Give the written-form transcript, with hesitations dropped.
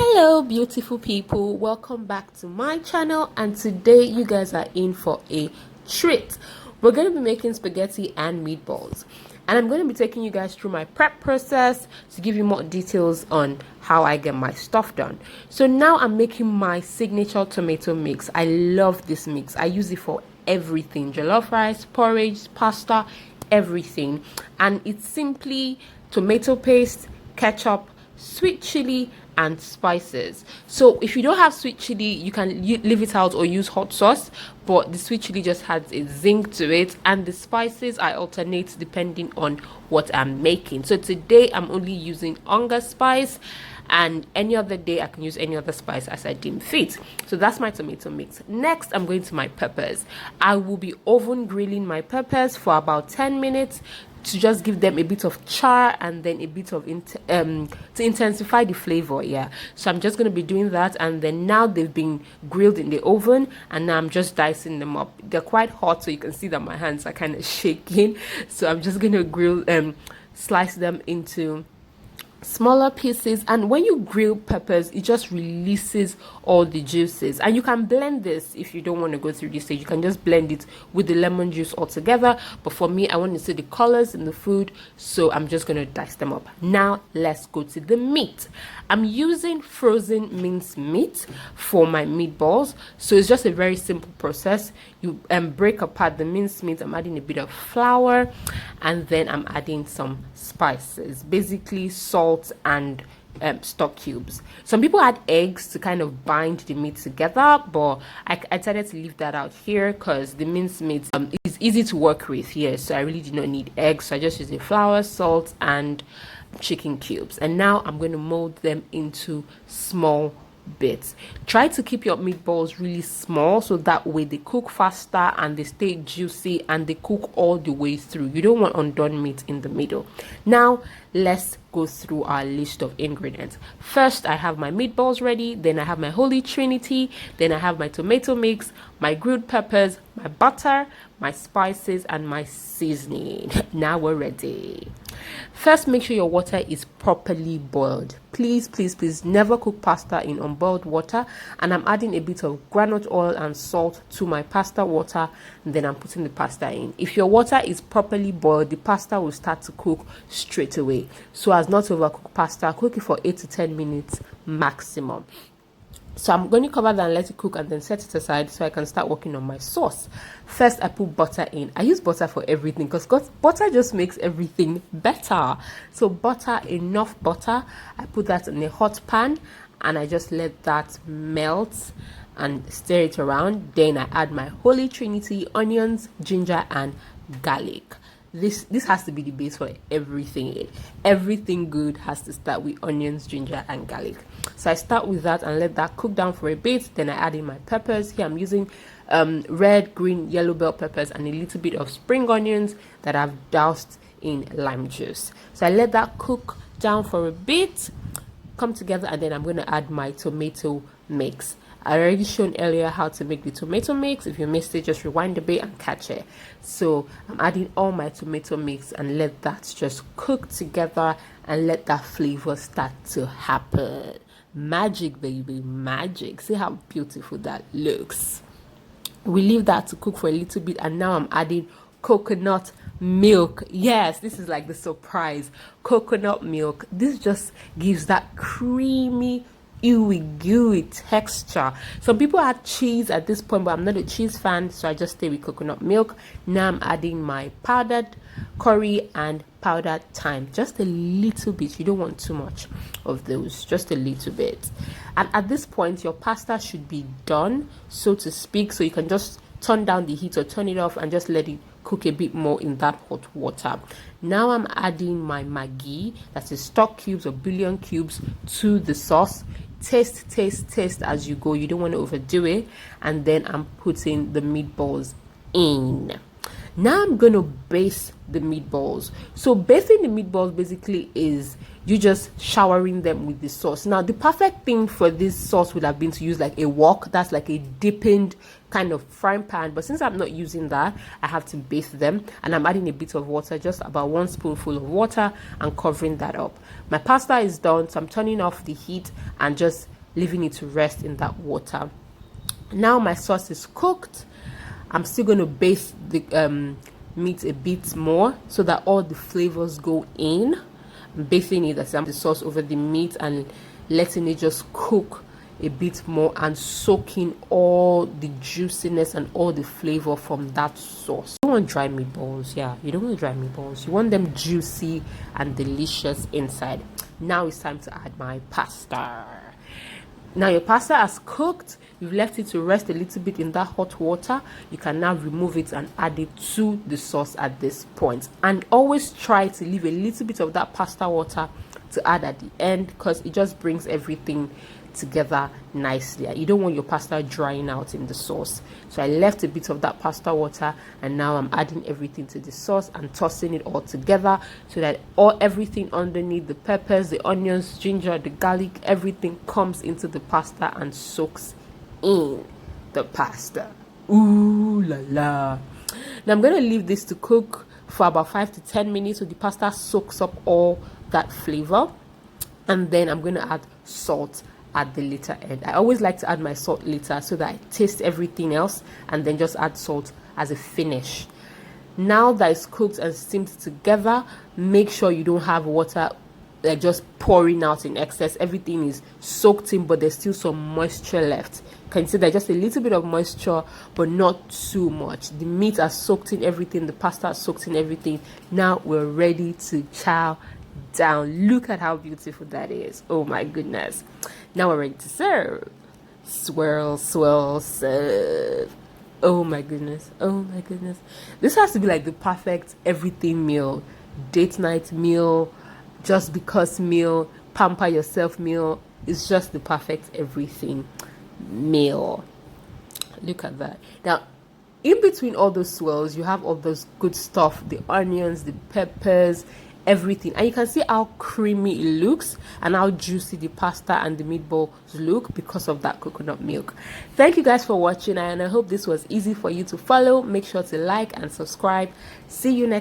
Hello beautiful people, welcome back to my channel, and today you guys are in for a treat. We're going to be making spaghetti and meatballs, and I'm going to be taking you guys through my prep process to give you more details on how I get my stuff done. So now I'm making my signature tomato mix. I love this mix. I use it for everything: jollof rice, porridge, pasta, everything. And it's simply tomato paste, ketchup, sweet chili, and spices. So if you don't have sweet chili, you can leave it out or use hot sauce, but the sweet chili just has a zing to it, and the spices I alternate depending on what I'm making. So today I'm only using onga spice, and any other day I can use any other spice as I deem fit. So that's my tomato mix. Next, I'm going to my peppers. I will be oven grilling my peppers for about 10 minutes to just give them a bit of char and then a bit of to intensify the flavor. So I'm just going to be doing that, and then now they've been grilled in the oven, and now I'm just dicing them up. They're quite hot, so you can see that my hands are kind of shaking. So I'm just going to slice them into smaller pieces. And when you grill peppers, it just releases all the juices, and you can blend this. If you don't want to go through this stage, you can just blend it with the lemon juice all together, but for me, I want to see the colors in the food, so I'm just going to dice them up. Now let's go to the meat. I'm using frozen minced meat for my meatballs, so it's just a very simple process. You break apart the minced meat. I'm adding a bit of flour, and then I'm adding some spices, basically salt and stock cubes. Some people add eggs to kind of bind the meat together, but I decided to leave that out here because the minced meat is easy to work with here, so I really do not need eggs. So I just use the flour, salt, and chicken cubes, and now I'm going to mold them into small bits. Try to keep your meatballs really small, so that way they cook faster and they stay juicy and they cook all the way through. You don't want undone meat in the middle. Now let's go through our list of ingredients. First, I have my meatballs ready, then I have my holy trinity, then I have my tomato mix, my grilled peppers, my butter, my spices, and my seasoning. Now we're ready. First, make sure your water is properly boiled. Please never cook pasta in unboiled water. And I'm adding a bit of groundnut oil and salt to my pasta water, and then I'm putting the pasta in. If your water is properly boiled, the pasta will start to cook straight away. So as not to overcook pasta, cook it for 8 to 10 minutes maximum. So I'm going to cover that and let it cook, and then set it aside so I can start working on my sauce. First, I put butter in. I use butter for everything because butter just makes everything better. So butter, enough butter. I put that in a hot pan, and I just let that melt and stir it around. Then I add my holy trinity: onions, ginger, and garlic. This has to be the base for everything. Everything good has to start with onions, ginger, and garlic. So I start with that and let that cook down for a bit. Then I add in my peppers. Here I'm using red, green, yellow bell peppers and a little bit of spring onions that I've doused in lime juice. So I let that cook down for a bit, come together, and then I'm going to add my tomato mix. I already shown earlier how to make the tomato mix. If you missed it, just rewind a bit and catch it. So I'm adding all my tomato mix and let that just cook together and let that flavor start to happen. Magic, baby, magic. See how beautiful that looks. We leave that to cook for a little bit, and now I'm adding coconut milk. Yes, this is like the surprise. Coconut milk. This just gives that creamy, gooey texture. Some people add cheese at this point, but I'm not a cheese fan, so I just stay with coconut milk. Now I'm adding my powdered curry and powdered thyme, just a little bit. You don't want too much of those, just a little bit. And at this point, your pasta should be done, so to speak, so you can just turn down the heat or turn it off and just let it cook a bit more in that hot water. Now I'm adding my Maggi, that is stock cubes or bouillon cubes, to the sauce. Taste as you go. You don't want to overdo it. And then I'm putting the meatballs in. Now I'm going to baste the meatballs. So basting the meatballs basically is you just showering them with the sauce. Now the perfect thing for this sauce would have been to use like a wok, that's like a dipping kind of frying pan, but since I'm not using that, I have to baste them, and I'm adding a bit of water, just about 1 spoonful of water, and covering that up. My pasta is done, so I'm turning off the heat and just leaving it to rest in that water. Now my sauce is cooked. I'm still going to baste the meat a bit more so that all the flavors go in. I'm basting it as the sauce over the meat and letting it just cook a bit more and soaking all the juiciness and all the flavor from that sauce. You don't want dry meatballs. Yeah, you don't want dry meatballs. You want them juicy and delicious inside. Now it's time to add my pasta. Now your pasta has cooked. You've left it to rest a little bit in that hot water. You can now remove it and add it to the sauce at this point. And always try to leave a little bit of that pasta water to add at the end, because it just brings everything together nicely. You don't want your pasta drying out in the sauce. So I left a bit of that pasta water, and now I'm adding everything to the sauce and tossing it all together so that everything underneath, the peppers, the onions, ginger, the garlic, everything comes into the pasta and soaks in the pasta. Ooh la la. Now I'm going to leave this to cook for about 5 to 10 minutes so the pasta soaks up all that flavor, and then I'm going to add salt at the later end. I always like to add my salt later so that I taste everything else and then just add salt as a finish. Now that it's cooked and steamed together, make sure you don't have water like just pouring out in excess. Everything is soaked in, but there's still some moisture left. Consider just a little bit of moisture, but not too much. The meat has soaked in everything, the pasta has soaked in everything. Now we're ready to chow down. Look at how beautiful that is. Oh my goodness. Now we're ready to serve. Swirl, swirl, serve. Oh my goodness. Oh my goodness. This has to be like the perfect everything meal. Date night meal, just because meal, pamper yourself meal. It's just the perfect everything meal. Look at that. Now in between all those swirls, you have all those good stuff, the onions, the peppers, everything, and you can see how creamy it looks and how juicy the pasta and the meatballs look because of that coconut milk. Thank you guys for watching, and I hope this was easy for you to follow. Make sure to like and subscribe. See you next